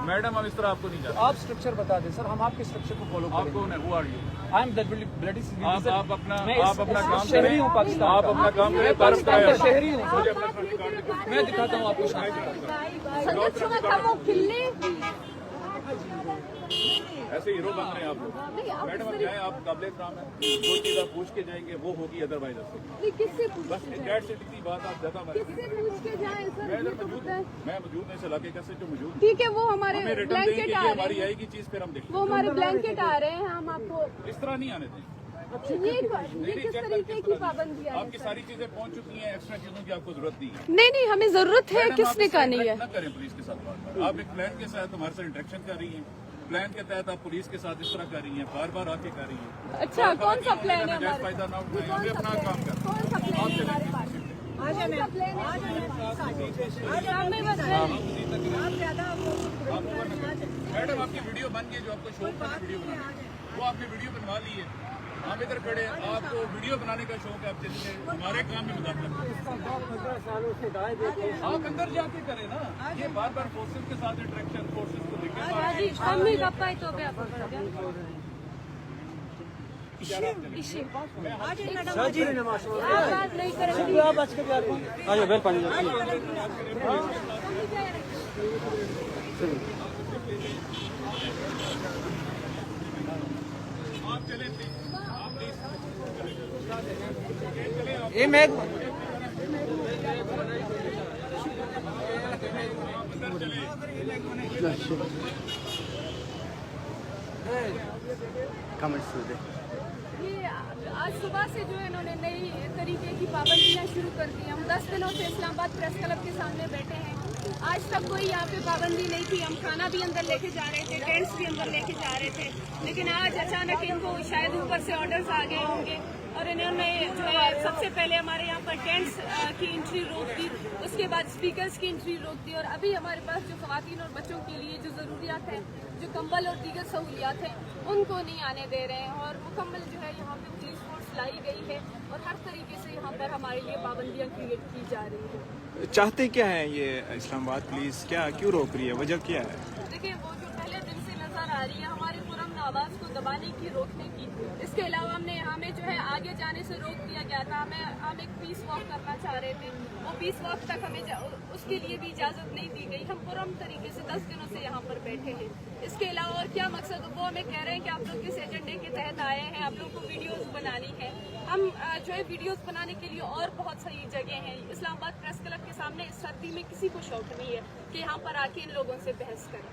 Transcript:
Madam हम इस तरह आपको नहीं जाते। आप स्ट्रक्चर बता दें सर, हम आपके स्ट्रक्चर को फॉलो आप कौन है? Who are you? I am bloody आप अपना काम शहरी करें। हूँ पाकिस्तान आप अपना काम करें। पाकिस्तान का शहरी हूँ। मुझे अपना ट्रैफिक कार्ड दिखाओ। मैं दिखाता हूँ आपको। ऐसे हीरो बन रहे हैं आप लोग। मैडम अब जाए, आप काबिल एहतराम है, जो चीज आप पूछ के जाएंगे वो होगी, अदरवाइज किससे बस डेट से इतनी बात आप ज्यादा पूछ के जाए सर? मैं मौजूद नहीं, इस इलाके का जो मौजूद ठीक है, वो हमारे हमें रिटर्न ब्लैंकेट देंगे, आ ये रहे हमारी हैं, आएगी चीज, फिर हम देखेंगे। वो हमारे ब्लैंकेट आ रहे हैं, हम आपको इस तरह नहीं आने दें। ये किस तरीके की पाबंदी है? आपकी सारी चीजें पहुंच चुकी हैं, एक्स्ट्रा चीजों की आपको जरूरत नहीं है। नहीं, हमें जरूरत है, किसने कहा नहीं है? न करें पुलिस के साथ बात। आप एक प्लान के साथ हमारे साथ इंटरेक्शन कर रही हैं, प्लान के तहत आप पुलिस के साथ इस तरह कर रही हैं, बार बार आके कर रही हैं। अच्छा, कौन सा प्लान है हमारे? फायदा ना उठाएं, हमें अपना काम करना। कौन सा प्लान है हमारे पास? मैडम आपकी वीडियो बन गई, जो आपको शौक था वीडियो बनाने, वो आपने वीडियो बनवा ली है। हम इधर खड़े, आपको वीडियो बनाने का शौक है, आप चलिए हमारे काम में मदद करें। आप अंदर जाके करें ना, ये बार बार फोर्सेस के साथ इंटरेक्शन, फोर्सेस को देखें। आप चले ये मैं ये आज सुबह से जो है इन्होंने नई तरीके की पाबंदियां शुरू कर दी। हम 10 दिनों से इस्लामाबाद प्रेस क्लब के सामने बैठे हैं। आज तक कोई यहाँ पे पाबंदी नहीं थी। हम खाना भी अंदर लेके जा रहे थे, टेंट्स भी अंदर लेके जा रहे थे, लेकिन आज अचानक इनको शायद ऊपर से ऑर्डर्स आ गए होंगे और इन्होंने जो है सबसे पहले हमारे यहाँ पर टेंट्स की एंट्री रोक दी, उसके बाद स्पीकर्स की एंट्री रोक दी और अभी हमारे पास जो ख़वातीन और बच्चों के लिए जो ज़रूरियात हैं, जो कंबल और दीगर सहूलियात हैं, उनको नहीं आने दे रहे हैं और मुकम्मल जो है यहाँ पे पुलिस फोर्स लाई गई है और हर तरीके से यहाँ पर हमारे लिए पाबंदियाँ क्रिएट की जा रही है। चाहते क्या है ये इस्लामाबाद पुलिस, क्या क्यों रोक रही है, वजह क्या है? देखिए, वो जो पहले दिन से नजर आ रही है हमारी पुरअमन आवाज़ को दबाने की, रोकने की। इसके अलावा हमें जो है आगे जाने से रोक दिया गया था। हम एक पीस वॉक करना चाह रहे थे, वो पीस वॉक तक हमें उसके लिए भी इजाज़त नहीं दी गई। हम पुरअमन तरीके से 10 दिनों से यहाँ पर बैठे हैं। इसके अलावा और क्या मकसद, वो हमें कह रहे हैं कि आप लोग किस एजेंडे के तहत आए हैं, आप लोग को वीडियोज़ बनानी है। हम जो है वीडियोज़ बनाने के लिए और बहुत सारी जगह हैं। इस्लामाबाद प्रेस क्लब के सामने इस सर्दी में किसी को शौक नहीं है कि यहाँ पर आके इन लोगों से बहस करें।